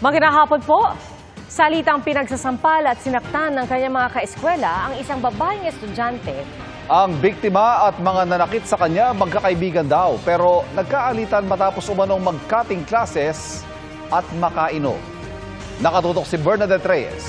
Magandang hapon po. Salitang pinagsasampal at sinaktan ng kanyang mga kaeskwela ang isang babaeng estudyante. Ang biktima at mga nanakit sa kanya magkakaibigan daw, pero nagkaalitan matapos umanong mag-cutting classes at makainom. Nakatutok si Bernadette Reyes.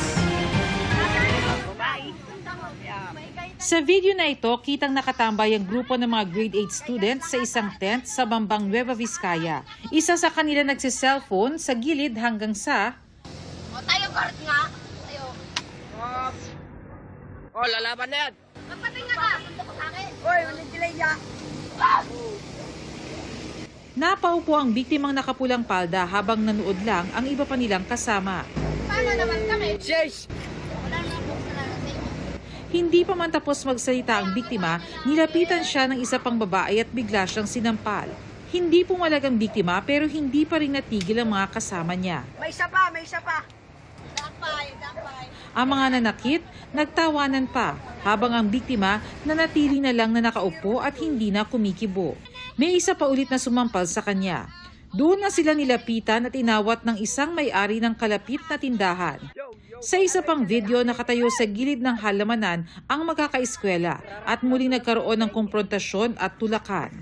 Sa video na ito, kitang nakatambay ang grupo ng mga grade 8 students sa isang tent sa Bambang Nueva Vizcaya. Isa sa kanila nagsiselfone sa gilid hanggang sa... O tayo guard nga. Tayo. Lalaban na yan. Magpatinga ka. Punto ko sa akin. Uy, walang delay ya. Napaupo ang biktimang nakapulang palda habang nanood lang ang iba pa nilang kasama. Paano naman kami? Chase! Wala na po sa inyo. Hindi pa man tapos magsalita ang biktima, nilapitan siya ng isa pang babae at bigla siyang sinampal. Hindi pumalag ang biktima pero hindi pa rin natigil ang mga kasama niya. May isa pa, may isa pa. Dapay, dapay. Ang mga nanakit, nagtawanan pa, habang ang biktima nanatili na lang na nakaupo at hindi na kumikibo. May isa pa ulit na sumampal sa kanya. Doon na sila nilapitan at inawat ng isang may-ari ng kalapit na tindahan. Sa isa pang video, nakatayo sa gilid ng halamanan ang magkakaeskwela at muling nagkaroon ng komprontasyon at tulakan.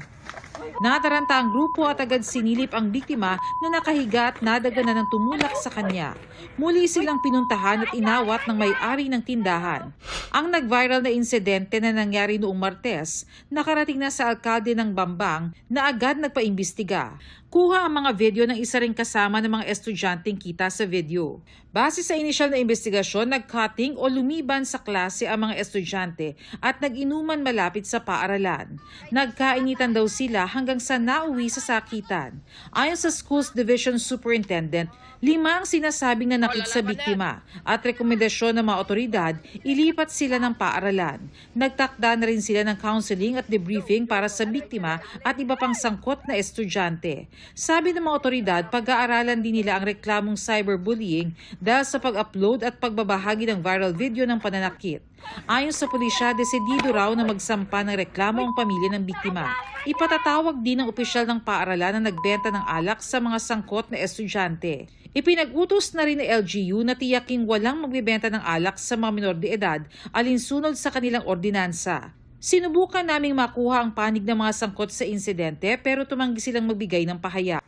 Nataranta ang grupo at agad sinilip ang biktima na nakahiga at nadagana ng tumulak sa kanya. Muli silang pinuntahan at inawat ng may-ari ng tindahan. Ang nag-viral na insidente na nangyari noong Martes, nakarating na sa alkalde ng Bambang na agad nagpaimbestiga. Kuha ang mga video ng isa ring kasama ng mga estudyanteng kita sa video. Base sa inisyal na investigasyon, nag-cutting o lumiban sa klase ang mga estudyante at nag-inuman malapit sa paaralan. Nagkainitan daw sila hanggang sa nauwi sa sakitan. Ayon sa Schools Division Superintendent, 5 ang sinasabing nanakit sa biktima at rekomendasyon ng mga otoridad, ilipat sila ng paaralan. Nagtakda na rin sila ng counseling at debriefing para sa biktima at iba pang sangkot na estudyante. Sabi ng mga otoridad, pag-aaralan din nila ang reklamong cyberbullying dahil sa pag-upload at pagbabahagi ng viral video ng pananakit. Ayon sa pulisya, desidido raw na magsampa ng reklamo ang pamilya ng biktima. Ipatatawag din ng opisyal ng paaralan na nagbenta ng alak sa mga sangkot na estudyante. Ipinag-utos na rin ng LGU na tiyaking walang magbebenta ng alak sa mga minor de edad alinsunod sa kanilang ordinansa. Sinubukan naming makuha ang panig ng mga sangkot sa insidente pero tumanggi silang magbigay ng pahayag.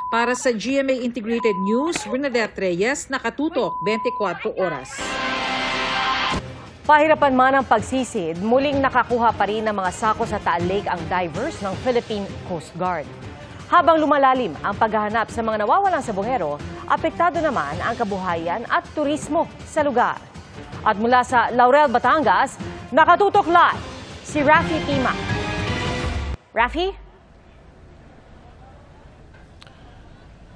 Para sa GMA Integrated News, Bernadette Reyes, nakatutok 24 oras. Pahirapan man ang pagsisid, muling nakakuha pa rin ng mga sako sa Taal Lake ang divers ng Philippine Coast Guard. Habang lumalalim ang paghahanap sa mga nawawalang sabongero, apektado naman ang kabuhayan at turismo sa lugar. At mula sa Laurel, Batangas, nakatutok live si Rafi Tima. Rafi?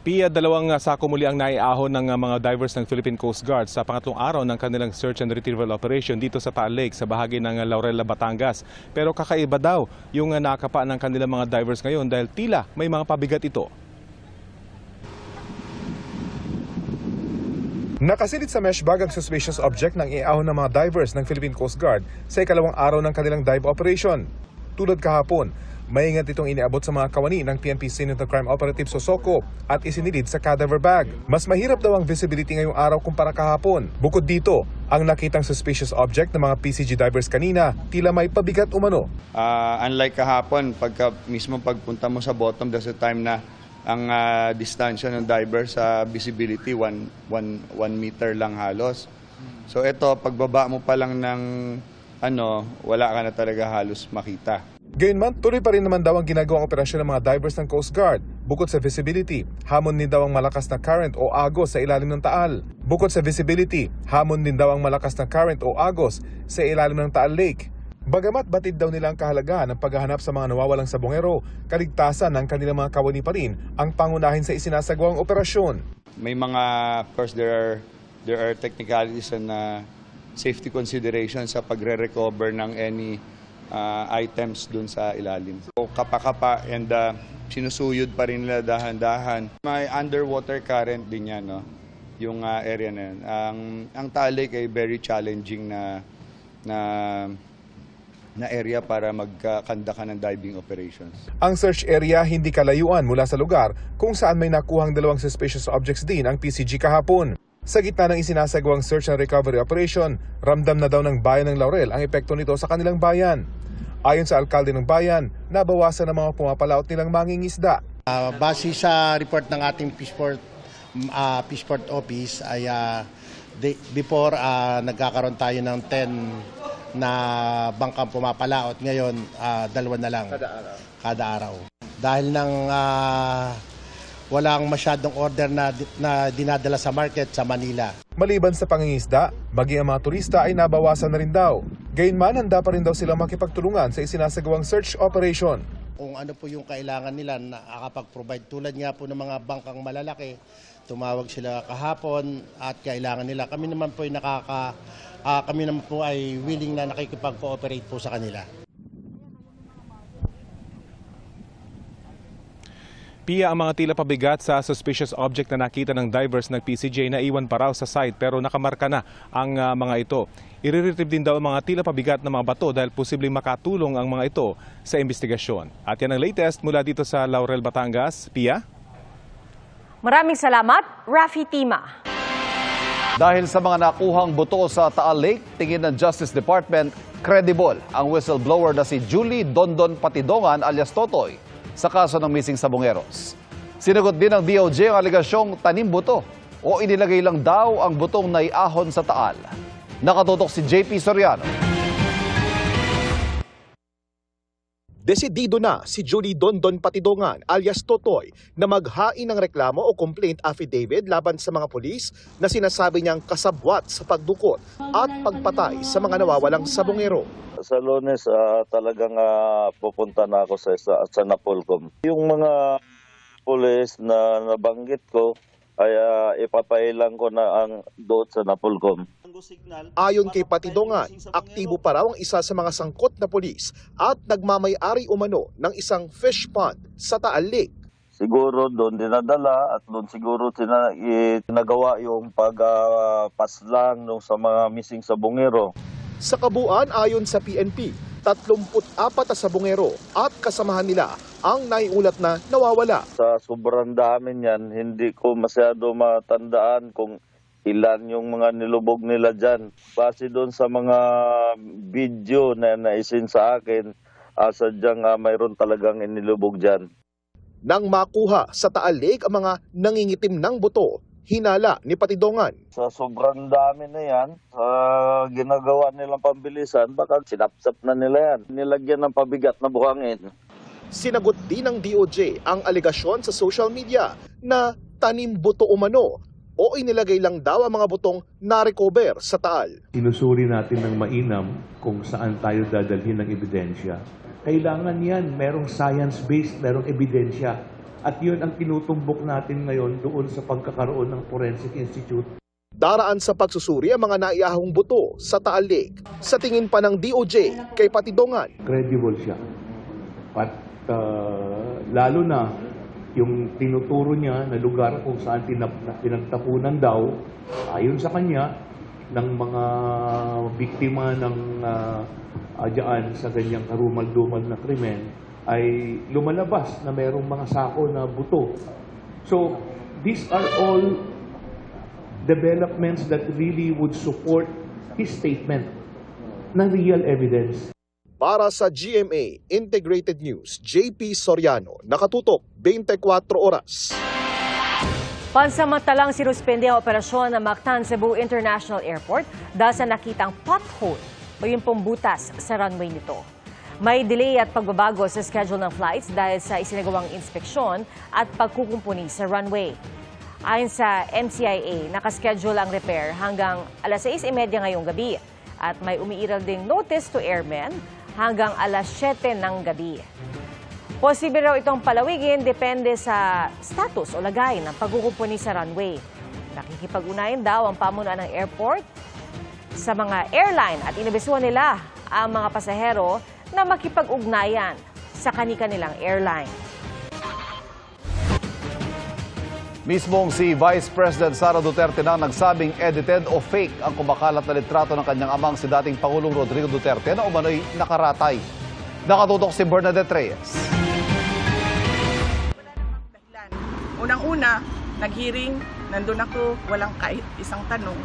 Pia, 2 sako muli ang naiahon ng mga divers ng Philippine Coast Guard sa pangatlong araw ng kanilang search and retrieval operation dito sa Taal Lake sa bahagi ng Laurel, Batangas. Pero kakaiba daw yung nakapa ng kanilang mga divers ngayon dahil tila may mga pabigat ito. Nakasilid sa mesh bag ang suspicious object ng iahon ng mga divers ng Philippine Coast Guard sa ikalawang araw ng kanilang dive operation. Tulad kahapon, maingat itong iniabot sa mga kawani ng PNP Scene of Crime Operative Sosoco at isinilid sa cadaver bag. Mas mahirap daw ang visibility ngayong araw kumpara kahapon. Bukod dito, ang nakitang suspicious object ng mga PCG divers kanina, tila may pabigat umano. Unlike kahapon, mismo pagpunta mo sa bottom, there's a time na ang distansya ng diver sa visibility 1 meter lang halos. So ito, pagbaba mo pa lang ng wala ka na talaga halos makita. Gayunman, tuloy pa rin naman daw ang ginagawang operasyon ng mga divers ng Coast Guard. Bukod sa visibility, hamon din daw ang malakas na current o agos sa ilalim ng Taal. Bukod sa visibility, hamon din daw ang malakas na current o agos sa ilalim ng Taal Lake. Bagamat batid daw nila ang kahalagahan ng paghahanap sa mga nawawalang sabongero, kaligtasan ng kanilang mga kawani pa rin ang pangunahin sa isinasagawang operasyon. May mga, of course, there are technicalities and safety considerations sa pagre-recover ng any items dun sa ilalim. So, kapa-kapa and sinusuyod pa rin nila dahan-dahan. May underwater current din yan, no? Yung area na yan. Ang Taal Lake ay very challenging na na area para magkakanda ka ng diving operations. Ang search area hindi kalayuan mula sa lugar kung saan may nakuhang 2 suspicious objects din ang PCG kahapon. Sa gitna ng isinasagawang search and recovery operation, ramdam na daw ng bayan ng Laurel ang epekto nito sa kanilang bayan. Ayon sa alkalde ng bayan, nabawasan ang mga pumapalaot nilang mangingisda. Base sa report ng ating Fishport Office ay before nagkakaroon tayo ng 10 na bangkang pumapalaot. Ngayon, 2 na lang kada araw. Dahil nang walang masyadong order na dinadala sa market sa Manila. Maliban sa pangingisda, maging ang mga turista ay nabawasan na rin daw. Gayunman, handa pa rin daw silang makipagtulungan sa isinasagawang search operation. Kung ano po yung kailangan nila na nakakapag-provide tulad nga po ng mga bangkang malalaki, tumawag sila kahapon at kailangan nila. Kami naman po ay willing na nakikipag-cooperate po sa kanila. Pia, ang mga tila pabigat sa suspicious object na nakita ng divers ng PCJ na iwan pa raw sa site pero nakamarka na ang mga ito. I-retrieve din daw ang mga tila pabigat na mga bato dahil posibleng makatulong ang mga ito sa investigasyon. At yan ang latest mula dito sa Laurel, Batangas. Pia? Maraming salamat, Rafi Tima. Dahil sa mga nakuhang buto sa Taal Lake, tingin ng Justice Department, credible ang whistleblower na si Julie Dondon Patidongan alias Totoy sa kaso ng missing sabongeros. Sinagot din ng DOJ ang alegasyong tanim buto o inilagay lang daw ang butong naiahon sa Taal. Nakatutok si JP Soriano. Desidido na si Julie Dondon Patidongan alias Totoy na maghain ng reklamo o complaint affidavit laban sa mga pulis na sinasabi niyang kasabwat sa pagdukot at pagpatay sa mga nawawalang sabongero. Sa Lunes, talagang pupunta na ako sa Napolcom. Yung mga pulis na nabanggit ko ay ipapailang ko na ang doon sa Napolcom. Ayon kay Patidongan, aktibo pa raw ang isa sa mga sangkot na pulis at nagmamay-ari umano ng isang fish pond sa Taal Lake. Siguro doon dinadala at doon siguro tinagawa yung pagpaslang sa mga missing sabongero. Sa kabuuan, ayon sa PNP, 34 na sabongero at kasamahan nila ang naiulat na nawawala. Sa sobrang dami niyan, hindi ko masyado matandaan kung ilan yung mga nilubog nila dyan. Base doon sa mga video na naisin sa akin, sadyang mayroon talagang inilubog dyan. Nang makuha sa Taal Lake ang mga nangingitim ng buto, hinala ni Patidongan. Sa sobrang dami na yan, sa ginagawa nilang pambilisan, baka sinapsap na nila yan. Nilagyan ng pabigat na buhangin. Sinagot din ng DOJ ang alegasyon sa social media na tanim buto umano o inilagay lang daw ang mga butong na-recover sa Taal. Sinusuri natin ng mainam kung saan tayo dadalhin ng ebidensya. Kailangan yan, merong science-based, merong ebidensya. At yun ang tinutumbok natin ngayon doon sa pagkakaroon ng Forensic Institute. Daraan sa pagsusuri ang mga naiahong buto sa Taal Lake. Sa tingin pa ng DOJ kay Patidongan, Credible siya. At lalo na yung tinuturo niya na lugar kung saan pinagtapunan daw, ayon sa kanya, ng mga biktima ng dyan sa ganyang karumal-dumal na krimen, ay lumalabas na mayroong mga sako na buto. So, these are all developments that really would support his statement na real evidence. Para sa GMA Integrated News, JP Soriano, nakatutok 24 oras. Pansamantalang sinuspende ang operasyon ng Mactan Cebu International Airport dahil sa nakitang pothole o yung pumbutas sa runway nito. May delay at pagbabago sa schedule ng flights dahil sa isinagawang inspeksyon at pagkukumpuni sa runway. Ayon sa MCIA, nakaschedule ang repair hanggang alas 6:30 ngayong gabi at may umiiral ding notice to airmen hanggang alas 7 ng gabi. Posible raw itong palawigin depende sa status o lagay ng pagkukumpuni sa runway. Nakikipag-unayan daw ang pamunuan ng airport sa mga airline at inabisuhan nila ang mga pasahero na makipag-ugnayan sa kani-kanilang airline. Mismong si Vice President Sara Duterte na nagsabing edited o fake ang kumakalat na litrato ng kanyang amang si dating Pangulong Rodrigo Duterte na umano'y nakaratay. Nakatutok si Bernadette Reyes. Unang-una, nag-hearing, nandun ako, walang kahit isang tanong.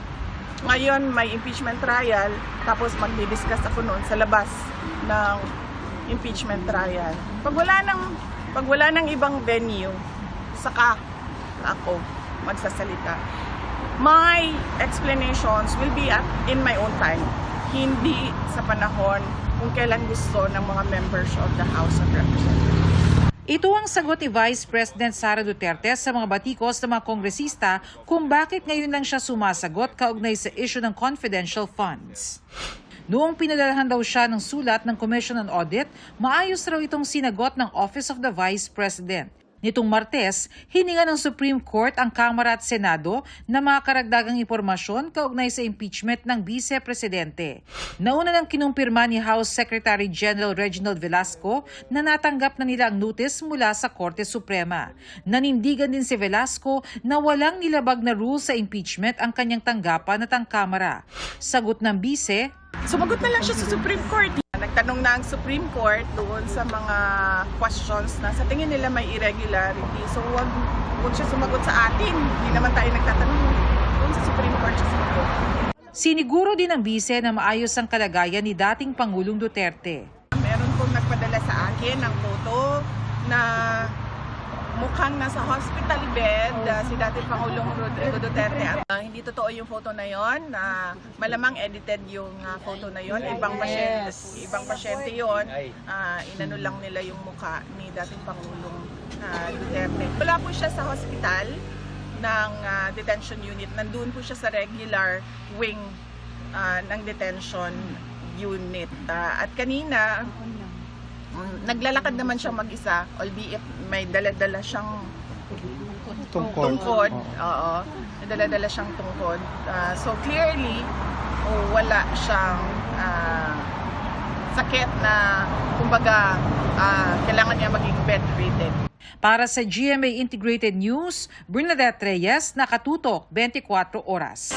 Ngayon, may impeachment trial, tapos magdi-discuss ako noon sa labas ng impeachment trial. Pag wala nang ibang venue, saka ako magsasalita. My explanations will be in my own time, hindi sa panahon kung kailan gusto ng mga members of the House of Representatives. Ito ang sagot ni Vice President Sara Duterte sa mga batikos ng mga kongresista kung bakit ngayon lang siya sumasagot kaugnay sa issue ng confidential funds. Noong pinadalhan daw siya ng sulat ng Commission on Audit, maayos raw itong sinagot ng Office of the Vice President. Nitong Martes, hininga ng Supreme Court ang Kamara at Senado na mga karagdagang impormasyon kaugnay sa impeachment ng Vice Presidente. Nauna nang kinumpirma ni House Secretary General Reginald Velasco na natanggap na nila ang notice mula sa Korte Suprema. Nanindigan din si Velasco na walang nilabag na rule sa impeachment ang kanyang tanggapan at ang Kamara. Sagot ng Vice, Sumagot na lang siya sa Supreme Court. Nagtanong na ang Supreme Court doon sa mga questions na sa tingin nila may irregularity. So wag siya sumagot sa atin. Hindi naman tayo nagtatanong. Doon sa Supreme Court siya sumagot. Siniguro din ng Vice na maayos ang kalagayan ni dating Pangulong Duterte. Meron pong nagpadala sa akin ng photo na mukhang nasa hospital bed si dating Pangulong Rodrigo Duterte. At hindi totoo yung photo na yon. Malamang edited yung photo na yon. Ibang pasyente yon. Inano lang nila yung mukha ni dating Pangulong Duterte. Wala po siya sa hospital ng detention unit. Nandun po siya sa regular wing ng detention unit. At kanina, naglalakad naman siya mag-isa, albeit may dala-dala siyang tungkod. Oo, may dala-dala siyang tungkod. So clearly, wala siyang sakit na, kumbaga, kailangan niya maging bedridden. Para sa GMA Integrated News, Bernadette Reyes, nakatutok 24 oras.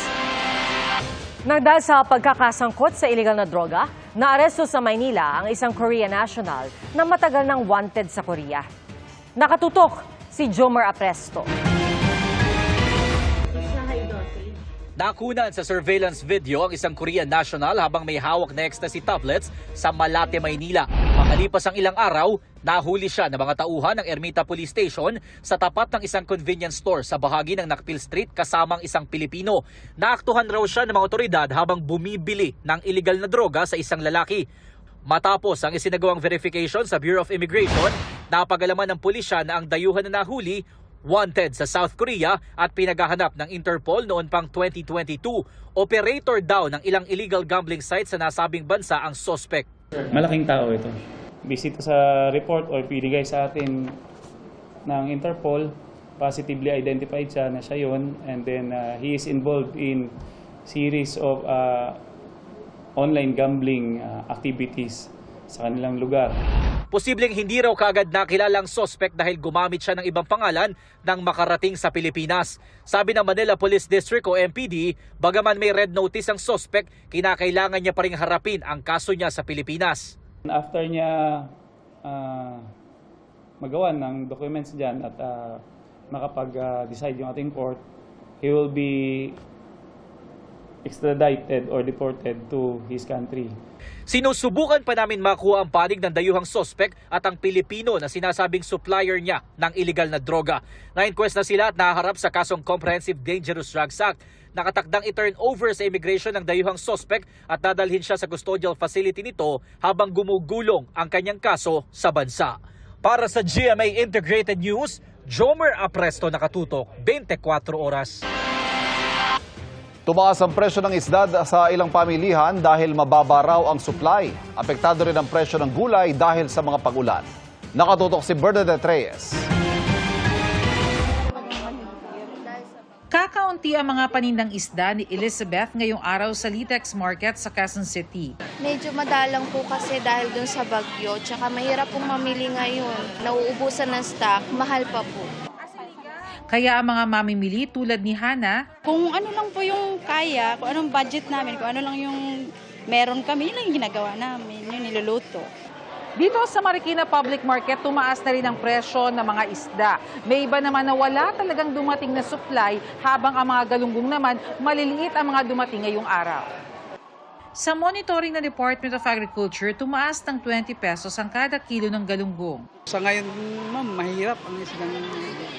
Nagdahil sa pagkakasangkot sa illegal na droga, naaresto sa Maynila ang isang Korean national na matagal nang wanted sa Korea. Nakatutok si Jomar Apresto. Nakunan sa surveillance video ang isang Korean national habang may hawak na ecstasy tablets sa Malate, Maynila. Makalipas ang ilang araw, nahuli siya ng mga tauhan ng Ermita Police Station sa tapat ng isang convenience store sa bahagi ng Nakpil Street kasamang isang Pilipino. Naaktuhan raw siya ng mga otoridad habang bumibili ng illegal na droga sa isang lalaki. Matapos ang isinagawang verification sa Bureau of Immigration, napag-alaman ng pulisya na ang dayuhan na nahuli wanted sa South Korea at pinaghahanap ng Interpol noon pang 2022. Operator daw ng ilang illegal gambling sites sa nasabing bansa ang suspect. Malaking tao ito. Bisita sa report or pinigay sa atin ng Interpol, positively identified siya na siya yun, and then he is involved in series of online gambling activities sa kanilang lugar. Posibleng hindi raw kaagad nakilalang suspect dahil gumamit siya ng ibang pangalan nang makarating sa Pilipinas. Sabi ng Manila Police District o MPD, bagaman may red notice ang suspect, kinakailangan niya pa ring harapin ang kaso niya sa Pilipinas. After niya magawa ng documents dyan at makapag-decide yung ating court, he will be extradited or deported to his country. Sinusubukan pa namin makuha ang panig ng dayuhang suspect at ang Pilipino na sinasabing supplier niya ng illegal na droga. Na-inquest na sila at naharap sa kasong Comprehensive Dangerous Drugs Act. Nakatakdang i-turn over sa immigration ng dayuhang suspect at dadalhin siya sa custodial facility nito habang gumugulong ang kanyang kaso sa bansa. Para sa GMA Integrated News, Jomar Apresto, nakatutok 24 oras. Tumaas ang presyo ng isda sa ilang pamilihan dahil mababa raw ang supply. Apektado rin ang presyo ng gulay dahil sa mga pag-ulan. Nakatutok si Bernadette Reyes. Kakaunti ang mga panindang isda ni Elizabeth ngayong araw sa Litex Market sa Quezon City. Medyo madalang po kasi dahil dun sa bagyo, tsaka mahirap pong mamili ngayon. Nauubusan ng stock, mahal pa po. Kaya ang mga mamimili tulad ni Hana, kung ano lang po yung kaya, kung anong budget namin, kung ano lang yung meron kami, yun lang yung ginagawa namin, yun niluluto. dito sa Marikina Public Market, tumaas na rin ang presyo ng mga isda. May iba naman na wala talagang dumating na supply, habang ang mga galunggong naman, maliliit ang mga dumating ngayong araw. Sa monitoring ng Department of Agriculture, tumaas ng 20 pesos ang kada kilo ng galunggong. Sa ngayon, ma'am, mahirap ang isang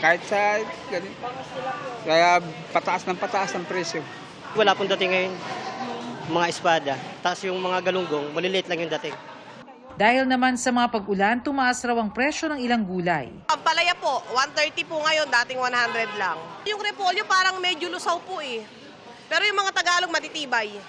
kahit sa ganun. Kaya pataas ng presyo. Wala pong dating ngayon mga espada. Tapos yung mga galunggong, maliliit lang yung dating. Dahil naman sa mga pag-ulan, tumaas raw ang presyo ng ilang gulay. Ang palaya po, 130 po ngayon, dating 100 lang. Yung repolyo parang medyo lusaw po eh. Pero yung mga Tagalog matitibay.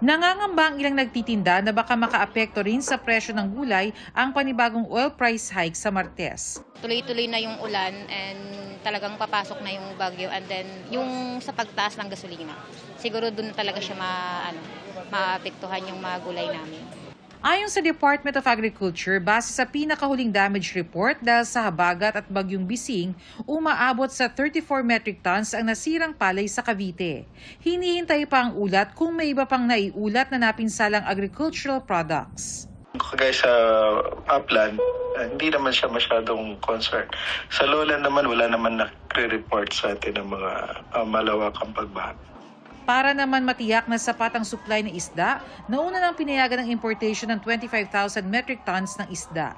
Nangangamba ang ilang nagtitinda na baka makaapekto rin sa presyo ng gulay ang panibagong oil price hike sa Martes. Tuloy-tuloy na yung ulan and talagang papasok na yung bagyo, and then yung sa pagtaas ng gasolina. Siguro doon talaga siya maapektuhan yung mga gulay namin. Ayon sa Department of Agriculture, base sa pinakahuling damage report dahil sa habagat at bagyong Bising, umaabot sa 34 metric tons ang nasirang palay sa Cavite. Hinihintay pa ang ulat kung may iba pang naiulat na napinsalang agricultural products. Kagaya sa upland, hindi naman siya masyadong concern. Sa lowland naman, wala naman nagre-report sa atin ng mga malawakang pagbaha. Para naman matiyak na sapat ang supply ng isda, nauna nang pinayagan ng importation ng 25,000 metric tons ng isda.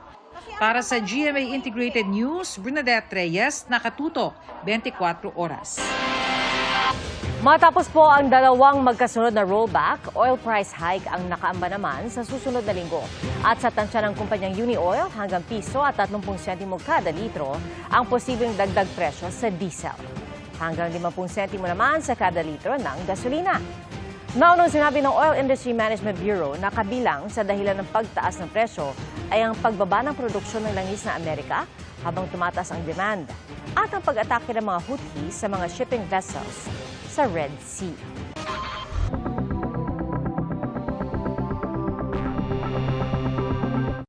Para sa GMA Integrated News, Bernadette Reyes, nakatutok 24 oras. Matapos po ang dalawang magkasunod na rollback, oil price hike ang nakaamba naman sa susunod na linggo. At sa tansya ng kumpanyang Unioil, hanggang piso at 30 sentimo kada litro ang posibleng dagdag presyo sa diesel. Hanggang 50 sentimo naman sa kada litro ng gasolina. Naunang sinabi ng Oil Industry Management Bureau na kabilang sa dahilan ng pagtaas ng presyo ay ang pagbaba ng produksyon ng langis na Amerika habang tumataas ang demand at ang pag-atake ng mga Houthi sa mga shipping vessels sa Red Sea.